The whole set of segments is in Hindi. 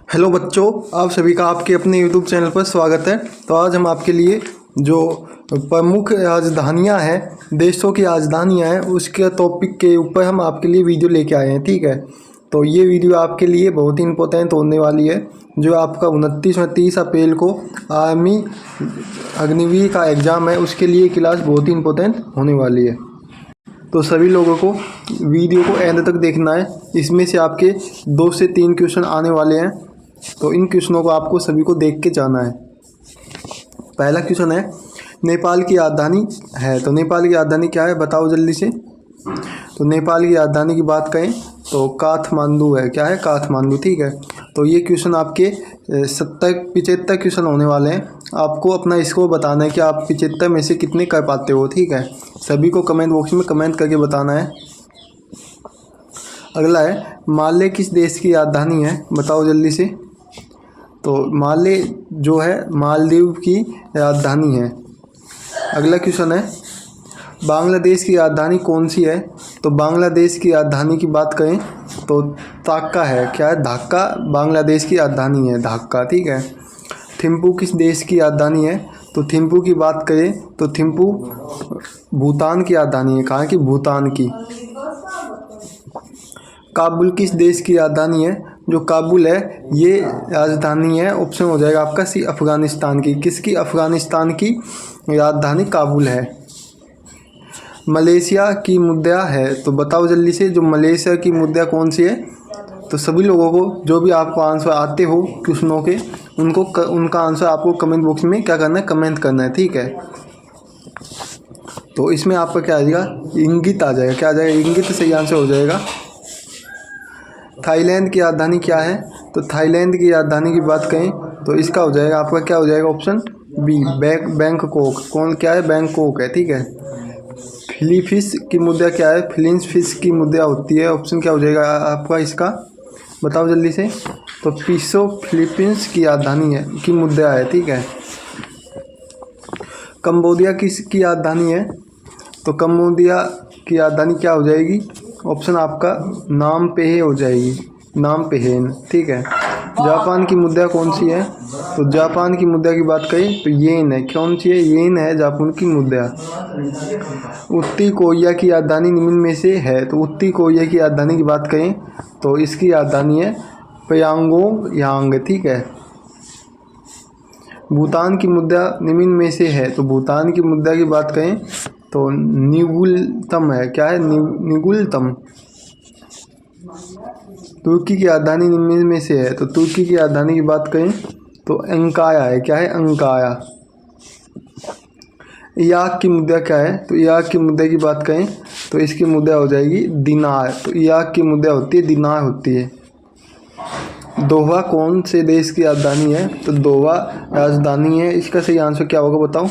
हेलो बच्चों, आप सभी का आपके अपने यूट्यूब चैनल पर स्वागत है। तो आज हम आपके लिए जो प्रमुख राजधानियां हैं, देशों की राजधानियां हैं, उसके टॉपिक के ऊपर हम आपके लिए वीडियो लेके आए हैं। ठीक है, तो ये वीडियो आपके लिए बहुत ही इम्पोर्टेंट होने वाली है। जो आपका 29 और 30 अप्रैल को आर्मी अग्निवीर का एग्ज़ाम है, उसके लिए क्लास बहुत ही इम्पोर्टेंट होने वाली है। तो सभी लोगों को वीडियो को एंड तक देखना है। इसमें से आपके 2 से 3 क्वेश्चन आने वाले हैं, तो इन क्वेश्चनों को आपको सभी को देख के जाना है। पहला क्वेश्चन है, नेपाल की राजधानी है, तो नेपाल की राजधानी क्या है बताओ जल्दी से। तो नेपाल की राजधानी की बात करें तो काठमांडू है। क्या है? काठमांडू। ठीक है, तो ये क्वेश्चन आपके 75 क्वेश्चन होने वाले हैं। आपको अपना स्कोर बताना है कि आप 75 में से कितने कर पाते हो। ठीक है, सभी को कमेंट बॉक्स में कमेंट करके बताना है। अगला है, माले किस देश की राजधानी है बताओ जल्दी से। तो माले जो है मालदीव की राजधानी है। अगला क्वेश्चन है, बांग्लादेश की राजधानी कौन सी है। तो बांग्लादेश की राजधानी की बात करें तो ढाका है। क्या है? ढाका बांग्लादेश की राजधानी है, ढाका। ठीक है, थिम्पू किस देश की राजधानी है। तो थिम्पू की बात करें तो थिम्पू भूटान की राजधानी है। कहाँ की? भूटान की। काबुल किस देश की राजधानी है। जो काबुल है ये राजधानी है, ऑप्शन हो जाएगा आपका सी, अफगानिस्तान की। किसकी? अफगानिस्तान की राजधानी काबुल है। मलेशिया की मुद्रा है, तो बताओ जल्दी से, जो मलेशिया की मुद्रा कौन सी है। तो सभी लोगों को जो भी आपको आंसर आते हो क्वेश्चनों के, उनका आंसर आपको कमेंट बॉक्स में क्या करना है? कमेंट करना है। ठीक है, तो इसमें आपका क्या आ जाएगा? इंगित आ जाएगा। क्या आ जाएगा? इंगित सही आंसर हो जाएगा। थाईलैंड की राजधानी क्या है। तो थाईलैंड की राजधानी की बात करें तो इसका हो जाएगा आपका, क्या हो जाएगा? Option B, Bangkok. कौन? क्या है? बैंकॉक है। ठीक है, फिलीपींस की मुद्रा क्या है। फिलीपींस की मुद्रा होती है, ऑप्शन क्या हो जाएगा आपका इसका, बताओ जल्दी से। तो पीसो फिलीपींस की राजधानी है, की मुद्रा है। ठीक है, कंबोडिया किसकी राजधानी है। तो कंबोडिया की राजधानी क्या हो जाएगी? ऑप्शन आपका नाम पे ही हो जाएगी, नाम पे है। ठीक है, जापान की मुद्रा कौन सी है। तो जापान की मुद्रा की बात करें तो येन है। कौन सी है? येन है जापान की मुद्रा। उत्तरी कोरिया की राजधानी निम्न में से है। तो उत्तरी कोरिया की राजधानी की बात करें तो इसकी राजधानी है प्योंगयांग। ठीक है, भूटान की मुद्रा निम्न में से है। तो भूटान की मुद्रा की बात करें तो निगुलतम है। क्या है? निगुलतम। तुर्की की राजधानी निम्न में से है। तो तुर्की की राजधानी की बात करें तो अंकाया है। क्या है? अंकाया। इराक की मुद्रा क्या है। तो इराक की मुद्रा की बात करें तो इसकी मुद्रा हो जाएगी दिनार। तो इराक की मुद्रा होती है दिनार होती है। दोहा कौन से देश की राजधानी है। तो दोहा राजधानी है, इसका सही आंसर क्या होगा बताओ।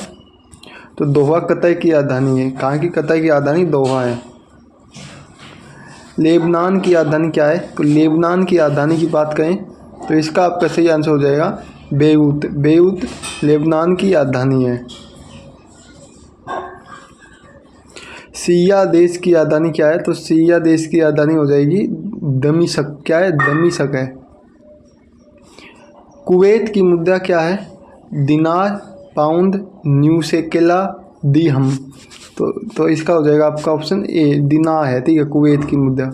तो दोहा कतर की राजधानी है। कहाँ की? कतर की राजधानी दोहा है। लेबनान की राजधानी क्या है। तो लेबनान की राजधानी की बात करें तो इसका आपका सही आंसर हो जाएगा बेरूत। बेरूत लेबनान की राजधानी है। सीरिया देश की राजधानी क्या है। तो सीरिया देश की राजधानी हो जाएगी दमिश्क। क्या है? दमिश्क है। कुवैत की मुद्रा क्या है। दिनार, पाउंड, न्यू शेकेला, दिरहम। तो इसका हो जाएगा आपका ऑप्शन ए, दिनार है। ठीक है, कुवैत की मुद्रा।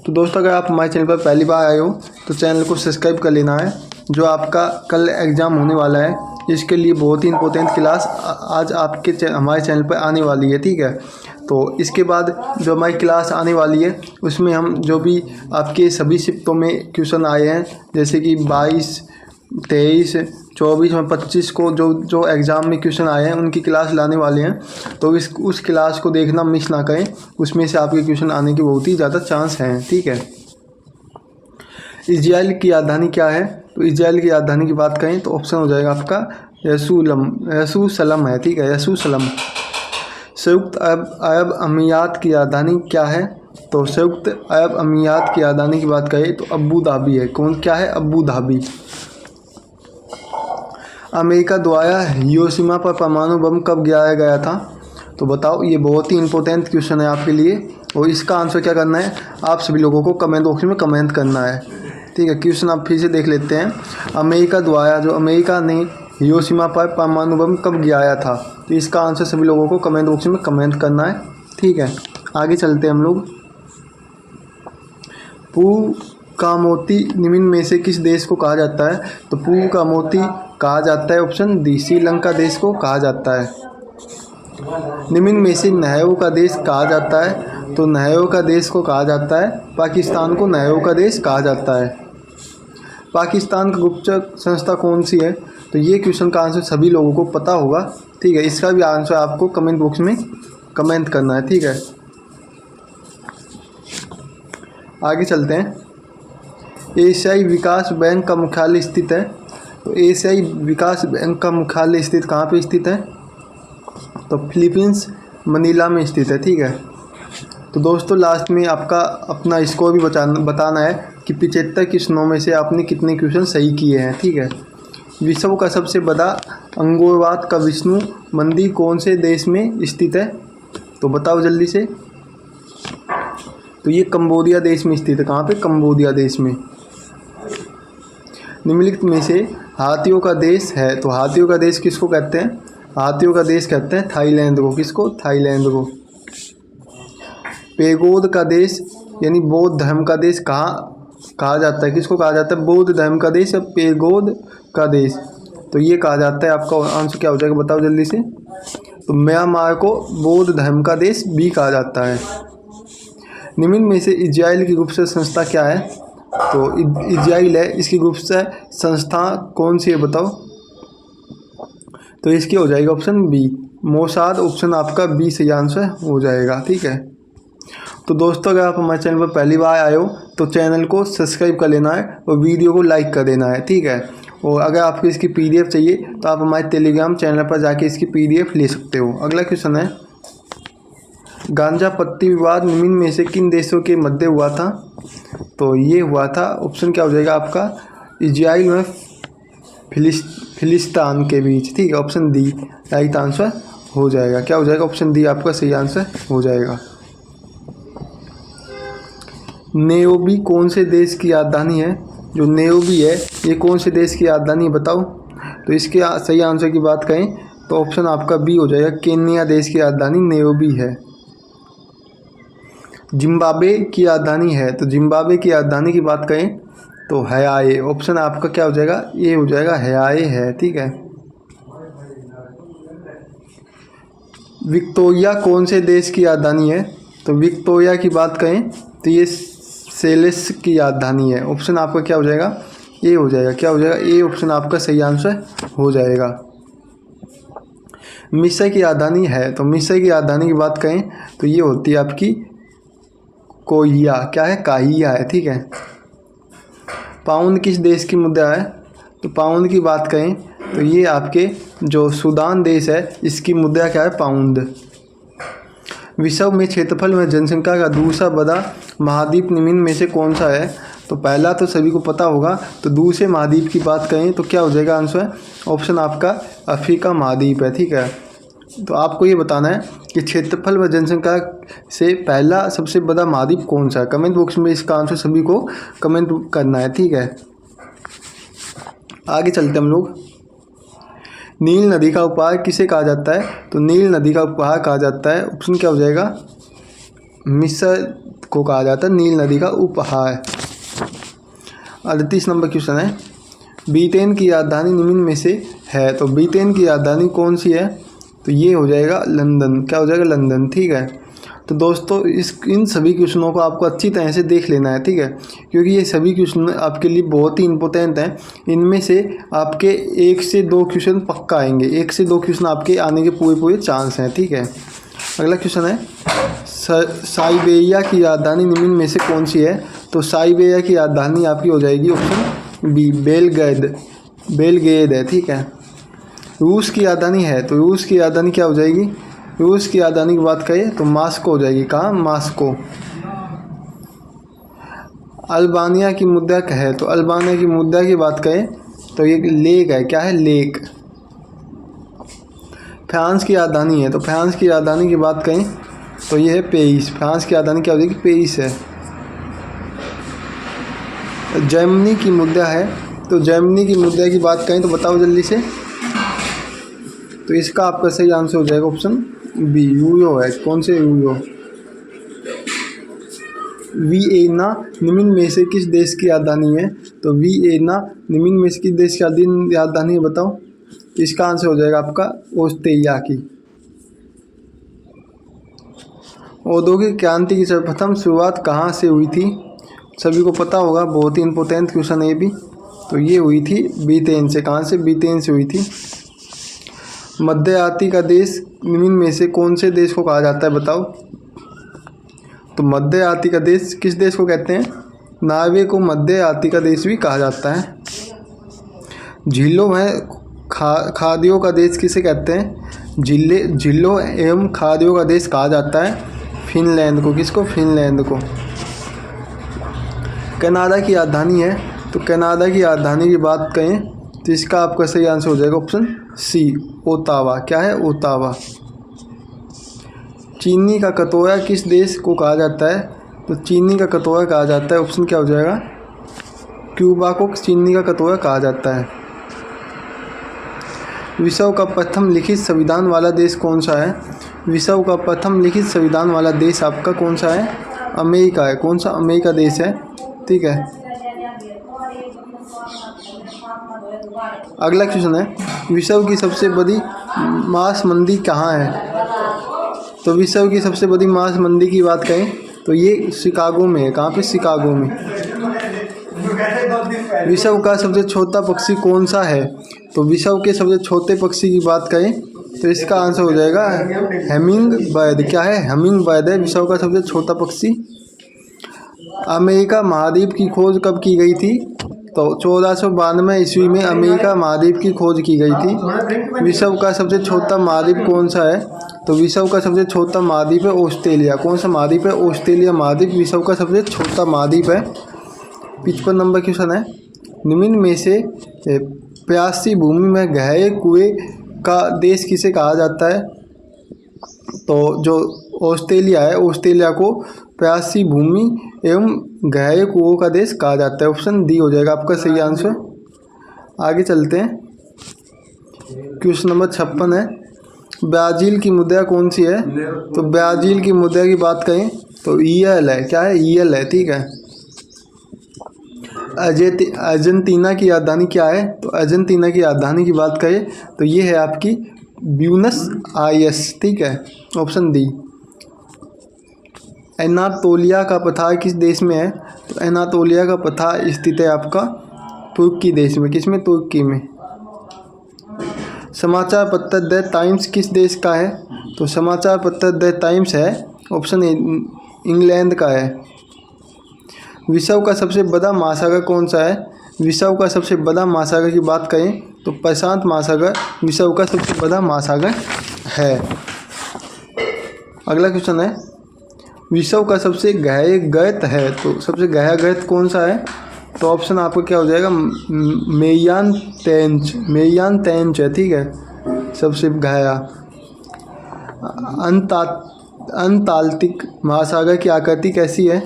तो दोस्तों, अगर आप हमारे चैनल पर पहली बार आए हो तो चैनल को सब्सक्राइब कर लेना है। जो आपका कल एग्ज़ाम होने वाला है, इसके लिए बहुत ही इंपॉर्टेंट क्लास आज आपके हमारे चैनल पर आने वाली है। ठीक है, तो इसके बाद जो हमारी क्लास आने वाली है उसमें हम जो भी आपके सभी शिफ्टों में क्वेश्चन आए हैं, जैसे कि 22, 23, 24 और 25 को जो एग्ज़ाम में क्वेश्चन आए हैं उनकी क्लास लाने वाले हैं। तो उस क्लास को देखना मिस ना करें, उसमें से आपके क्वेश्चन आने के बहुत ही ज़्यादा चांस हैं। ठीक है, इजराइल की राजधानी क्या है। तो इजराइल की राजधानी की बात करें तो ऑप्शन हो जाएगा आपका यरूशलेम है। ठीक है, यरूशलेम। संयुक्त अरब अमीरात की राजधानी क्या है। तो संयुक्त अरब अमीरात की राजधानी की बात करें तो अबू धाबी है। कौन? क्या है? Abu Dhabi. अमेरिका द्वारा हिरोशिमा पर परमाणु बम कब गिराया गया था। तो बताओ, ये बहुत ही इंपॉर्टेंट क्वेश्चन है आपके लिए, और इसका आंसर क्या करना है, आप सभी लोगों को कमेंट बॉक्स में कमेंट करना है। ठीक है, क्वेश्चन आप फिर से देख लेते हैं। अमेरिका द्वारा जो अमेरिका ने हिरोशिमा पर परमाणु बम कब गिराया था? तो इसका आंसर सभी लोगों को कमेंट बॉक्स में कमेंट करना है। ठीक है, आगे चलते हैं हम लोग। पूर्व का मोती निम्न में से किस देश को कहा जाता है? तो पूर्व का मोती कहा जाता है ऑप्शन डी श्रीलंका देश को कहा जाता है। निम्न में से नहरों का देश कहा जाता है? तो नहरों का देश को कहा जाता है पाकिस्तान को नहरों का देश कहा जाता है। पाकिस्तान की गुप्तचर संस्था कौन सी है? तो ये क्वेश्चन का आंसर सभी लोगों को पता होगा। ठीक है, इसका भी आंसर आपको कमेंट बॉक्स में कमेंट करना है। ठीक है, आगे चलते हैं। एशियाई विकास बैंक का मुख्यालय स्थित है? तो एशियाई विकास बैंक का मुख्यालय स्थित कहाँ पे स्थित है? तो फिलीपींस मनीला में स्थित है। ठीक है, तो दोस्तों लास्ट में आपका अपना स्कोर भी बताना है कि 75 क्वेश्चनों में से आपने कितने क्वेश्चन सही किए हैं। ठीक है, विश्व का सबसे बड़ा अंगोरवाट का विष्णु मंदिर कौन से देश में स्थित है? तो बताओ जल्दी से। तो ये कंबोडिया देश में स्थित है। कहाँ पे? कंबोडिया देश में। निम्नलिखित में से हाथियों का देश है, तो हाथियों का देश किसको कहते हैं? हाथियों का देश कहते हैं थाईलैंड को। किसको? थाईलैंड को। पैगोड का देश यानी बौद्ध धर्म का देश कहा जाता है? किसको कहा जाता है? बौद्ध धर्म का देश या पैगोड का देश? तो ये कहा जाता है, आपका आंसर क्या हो जाएगा बताओ जल्दी से। तो म्यांमार को बौद्ध धर्म का देश भी कहा जाता है। निम्न में से इजराइल की गुप्तचर संस्था क्या है? तो इजराइल है, इसकी गुप्तचर संस्था कौन सी है बताओ? तो इसकी हो जाएगा ऑप्शन बी मोसाद। ऑप्शन आपका बी सही आंसर हो जाएगा। ठीक है, तो दोस्तों अगर आप हमारे चैनल पर पहली बार आए हो तो चैनल को सब्सक्राइब कर लेना है और वीडियो को लाइक कर देना है। ठीक है, और अगर आपको इसकी PDF चाहिए तो आप हमारे टेलीग्राम चैनल पर जाके इसकी PDF ले सकते हो। अगला क्वेश्चन है, गांजा पत्ती विवाद निम्न में से किन देशों के मध्य हुआ था? तो ये हुआ था, ऑप्शन क्या हो जाएगा आपका? इजराइल में फिलिस्तीन के बीच। ठीक है, ऑप्शन डी राइट आंसर हो जाएगा। क्या हो जाएगा? ऑप्शन डी आपका सही आंसर हो जाएगा। नायरोबी कौन से देश की राजधानी है? जो नायरोबी है ये कौन से देश की राजधानी बताओ? तो इसके सही आंसर की बात करें तो ऑप्शन आपका बी हो जाएगा, केन्या देश की राजधानी नायरोबी है। जिम्बाब्वे की राजधानी है? तो जिम्बाब्वे की राजधानी की बात करें तो हरारे। ऑप्शन आपका क्या हो जाएगा? ये हो जाएगा हरारे है। ठीक है, विक्टोरिया कौन से देश की राजधानी है? तो विक्टोरिया की बात करें तो ये सेलेस की राजधानी है। ऑप्शन आपका क्या हो जाएगा? ए हो जाएगा। क्या हो जाएगा? ए ऑप्शन आपका सही आंसर हो जाएगा। मिस्र की राजधानी है? तो मिस्र की राजधानी की बात करें तो ये होती है आपकी कोहिया। क्या है? काहिया है। ठीक है, पाउंड किस देश की मुद्रा है? तो पाउंड की बात करें तो ये आपके जो सूडान देश है इसकी मुद्रा क्या है? पाउंड। विश्व में क्षेत्रफल में जनसंख्या का दूसरा बड़ा महाद्वीप निम्न में से कौन सा है? तो पहला तो सभी को पता होगा, तो दूसरे महाद्वीप की बात करें तो क्या हो जाएगा आंसर? ऑप्शन आपका अफ्रीका महाद्वीप है। ठीक है, तो आपको ये बताना है कि क्षेत्रफल व जनसंख्या से पहला सबसे बड़ा महाद्वीप कौन सा है। कमेंट बॉक्स में इसका आंसर सभी को कमेंट करना है। ठीक है, आगे चलते हम लोग। नील नदी का उपहार किसे कहा जाता है? तो नील नदी का उपहार कहा जाता है, ऑप्शन क्या हो जाएगा? मिस्र को कहा जाता है नील नदी का उपहार। 38 नंबर क्वेश्चन है, ब्रिटेन की राजधानी निम्न में से है? तो ब्रिटेन की राजधानी कौन सी है? तो ये हो जाएगा लंदन। क्या हो जाएगा? लंदन। ठीक है, तो दोस्तों इन सभी क्वेश्चनों को आपको अच्छी तरह से देख लेना है। ठीक है, क्योंकि ये सभी क्वेश्चन आपके लिए बहुत ही इंपॉर्टेंट हैं। इनमें से आपके 1 से 2 क्वेश्चन पक्का आएंगे। 1 से 2 क्वेश्चन आपके आने के पूरे चांस हैं। ठीक है, अगला क्वेश्चन है, साइबेरिया की राजधानी निम्न में से कौन सी है? तो साइबेरिया की राजधानी आपकी हो जाएगी ऑप्शन बी बेलग्रेड है। ठीक है, रूस की राजधानी है? तो रूस की राजधानी क्या हो जाएगी? रूस की राजधानी की बात करें तो मास्को हो जाएगी। कहाँ? मास्को। अल्बानिया की मुद्रा क्या है? तो अल्बानिया की मुद्रा की बात करें तो ये लेक है। क्या है? लेक। फ्रांस की राजधानी है? तो फ्रांस की राजधानी की बात करें तो ये है पेरिस। फ्रांस की राजधानी क्या हो जाएगी? पेरिस है। जर्मनी की मुद्रा है। तो जर्मनी की मुद्रा की बात करें तो बताओ जल्दी से। तो इसका आपका सही आंसर हो जाएगा ऑप्शन बी, यूरो है। कौन से यूरो? वियना निम्न में से किस देश की राजधानी है? तो वियना निम्न में से किस देश की राजधानी है बताओ। इसका आंसर हो जाएगा आपका ऑस्ट्रेलिया की। औद्योगिक क्रांति की सर्वप्रथम शुरुआत कहाँ से हुई थी? सभी को पता होगा, बहुत ही इंपॉर्टेंट क्वेश्चन है ये भी। तो ये हुई थी ब्रिटेन से। कहाँ से? ब्रिटेन से हुई थी। मध्य आती का देश निम्न में से कौन से देश को कहा जाता है बताओ। तो मध्य आती का देश किस देश को कहते हैं? नॉर्वे को मध्य आती का देश भी कहा जाता है। झीलों में खादियों का देश किसे कहते हैं? झीलों एवं खादियों का देश कहा जाता है फिनलैंड को। किसको? फिनलैंड को। कनाडा की राजधानी है। तो कनाडा की राजधानी की बात करें तो इसका आपका सही आंसर हो जाएगा ऑप्शन सी, ओटावा। क्या है? ओटावा। चीनी का कटोरा किस देश को कहा जाता है? तो चीनी का कटोरा कहा जाता है, ऑप्शन क्या हो जाएगा? क्यूबा को चीनी का कटोरा कहा जाता है। विश्व का प्रथम लिखित संविधान वाला देश कौन सा है? विश्व का प्रथम लिखित संविधान वाला देश आपका कौन सा है? अमेरिका है। कौन सा? अमेरिका देश है। ठीक है। अगला क्वेश्चन है, विश्व की सबसे बड़ी मांस मंडी कहाँ है? तो विश्व की सबसे बड़ी मांस मंडी की बात करें तो ये शिकागो में है। कहाँ पे? शिकागो में। विश्व का सबसे छोटा पक्षी कौन सा है? तो विश्व के सबसे छोटे पक्षी की बात करें तो इसका आंसर हो जाएगा हमिंग बर्ड। क्या है? हमिंग बर्ड है विश्व का सबसे छोटा पक्षी। अमेरिका महाद्वीप की खोज कब की गई थी? तो 1492 ईस्वी में अमेरिका महाद्वीप की खोज की गई थी। विश्व का सबसे छोटा महाद्वीप कौन सा है? तो विश्व का सबसे छोटा महाद्वीप है ऑस्ट्रेलिया। कौन सा महाद्वीप है? ऑस्ट्रेलिया महाद्वीप विश्व का सबसे छोटा महाद्वीप है। 55 नंबर क्वेश्चन है, निम्न में से प्यासी भूमि में गहरे कुएं का देश किसे कहा जाता है? तो जो ऑस्ट्रेलिया है, ऑस्ट्रेलिया को प्यासी भूमि एवं गहरे कुओं का देश कहा जाता है। ऑप्शन डी हो जाएगा आपका सही आंसर। आगे चलते हैं। क्वेश्चन नंबर 56 है, ब्राज़ील की मुद्रा कौन सी है? तो ब्राज़ील की मुद्रा की बात करें तो ईएल है। क्या है? ईएल है। ठीक है। अर्जेंटीना की राजधानी क्या है? तो अर्जेंटीना की राजधानी की बात करें तो ये है आपकी ब्यूनस आयर्स। ठीक है। Option D. एनातोलिया का पठार किस देश में है? तो एनातोलिया का पठार स्थित है आपका तुर्की देश में। किस में? तुर्की में। समाचार पत्र द टाइम्स किस देश का है? तो समाचार पत्र द टाइम्स है, ऑप्शन ए, इंग्लैंड का है। विश्व का सबसे बड़ा महासागर कौन सा है? विश्व का सबसे बड़ा महासागर की बात करें तो प्रशांत महासागर विश्व का सबसे बड़ा महासागर है। अगला क्वेश्चन है, विश्व का सबसे गहरा गर्त है। तो सबसे गहरा गर्त कौन सा है? तो ऑप्शन आपको क्या हो जाएगा? मेरियान ट्रेंच है। ठीक है। सबसे गहरा। अंटार्कटिक महासागर की आकृति कैसी है?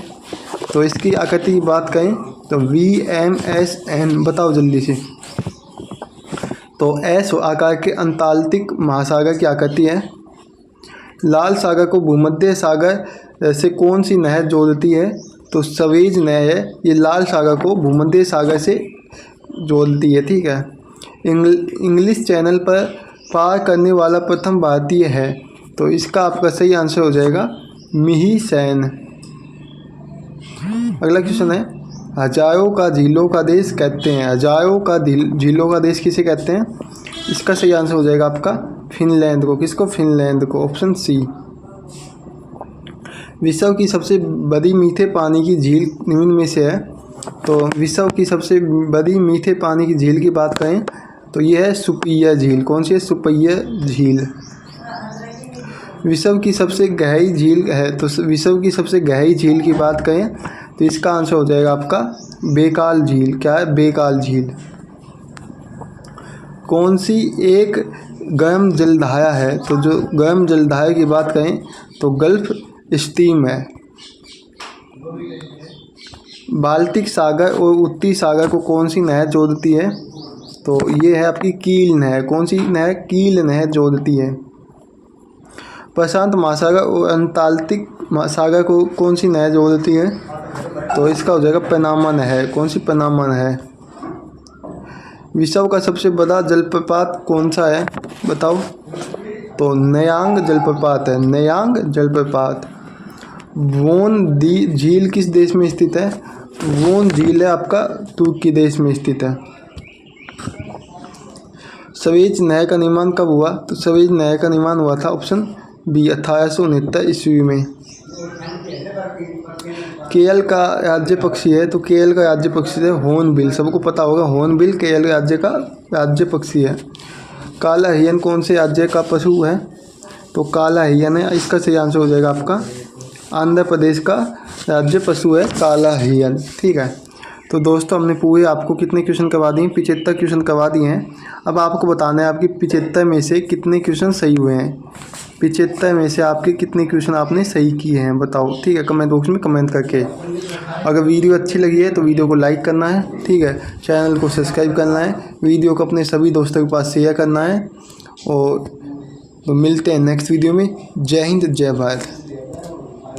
तो इसकी आकृति की बात करें तो VMSN। बताओ जल्दी से। तो एस आकार के अंटार्कटिक महासागर की आकृति है। लाल सागर को भूमध्य सागर से कौन सी नहर जोड़ती है? तो सवेज नहर है। ये लाल सागर को भूमध्य सागर से जोड़ती है। ठीक है। इंग्लिश चैनल पर पार करने वाला प्रथम भारतीय है। तो इसका आपका सही आंसर हो जाएगा मिही सेन। अगला क्वेश्चन है, हजारों का झीलों का देश कहते हैं। हजारों का झीलों का देश किसे कहते हैं? इसका सही आंसर हो जाएगा आपका फिनलैंड को। किसको? फिनलैंड को। Option C. विश्व की सबसे बड़ी मीठे पानी की झील निम्न में से है। तो विश्व की सबसे बड़ी मीठे पानी की झील की बात करें तो ये है सुपिया झील। कौन सी है? सुपिया झील। विश्व की सबसे गहरी झील है। तो विश्व की सबसे गहरी झील की बात करें तो इसका आंसर हो जाएगा आपका बेकाल झील। क्या है? बेकाल झील। कौन सी एक गर्म जलधारा है? तो जो गर्म जलधारा की बात करें तो गल्फ स्ट्रीम है। बाल्टिक सागर और उत्ती सागर को कौन सी नहर जोड़ती है? तो ये है आपकी कील नहर। कौन सी नहर? कील नहर जोड़ती है। प्रशांत महासागर और अंटार्कटिक सागर को कौन सी नहर जोड़ती है? तो इसका हो जाएगा पनामा नहर। कौन सी? पनामा नहर। विश्व का सबसे बड़ा जलप्रपात कौन सा है? बताओ। तो नयांग जलप्रपात है। नयांग जलप्रपात। वोन दी झील किस देश में स्थित है? वोन झील है आपका तुर्की देश में स्थित है। सवेज नहर का निर्माण कब हुआ? तो सवेज नहर का निर्माण हुआ था ऑप्शन बी 1869 ईस्वी में। केएल का राज्य पक्षी है। तो केएल का राज्य पक्षी है हॉर्नबिल। सबको पता होगा हॉर्नबिल केएल राज्य का राज्य पक्षी है। काला हिरन कौन से राज्य का पशु है? तो काला हिरन है। इसका सही आंसर हो जाएगा आपका आंध्र प्रदेश का राज्य पशु है काला हिरन। ठीक है। तो दोस्तों हमने पूरे आपको कितने क्वेश्चन करवा दिए? 75 क्वेश्चन करवा दिए हैं। अब आपको बताना है आपकी 75 में से कितने क्वेश्चन सही हुए हैं। 75 में से आपके कितने क्वेश्चन आपने सही किए हैं बताओ। ठीक है, कमेंट बॉक्स में कमेंट करके। अगर वीडियो अच्छी लगी है तो वीडियो को लाइक करना है। ठीक है, चैनल को सब्सक्राइब करना है, वीडियो को अपने सभी दोस्तों के पास शेयर करना है। और तो मिलते हैं नेक्स्ट वीडियो में। जय हिंद, जय भारत।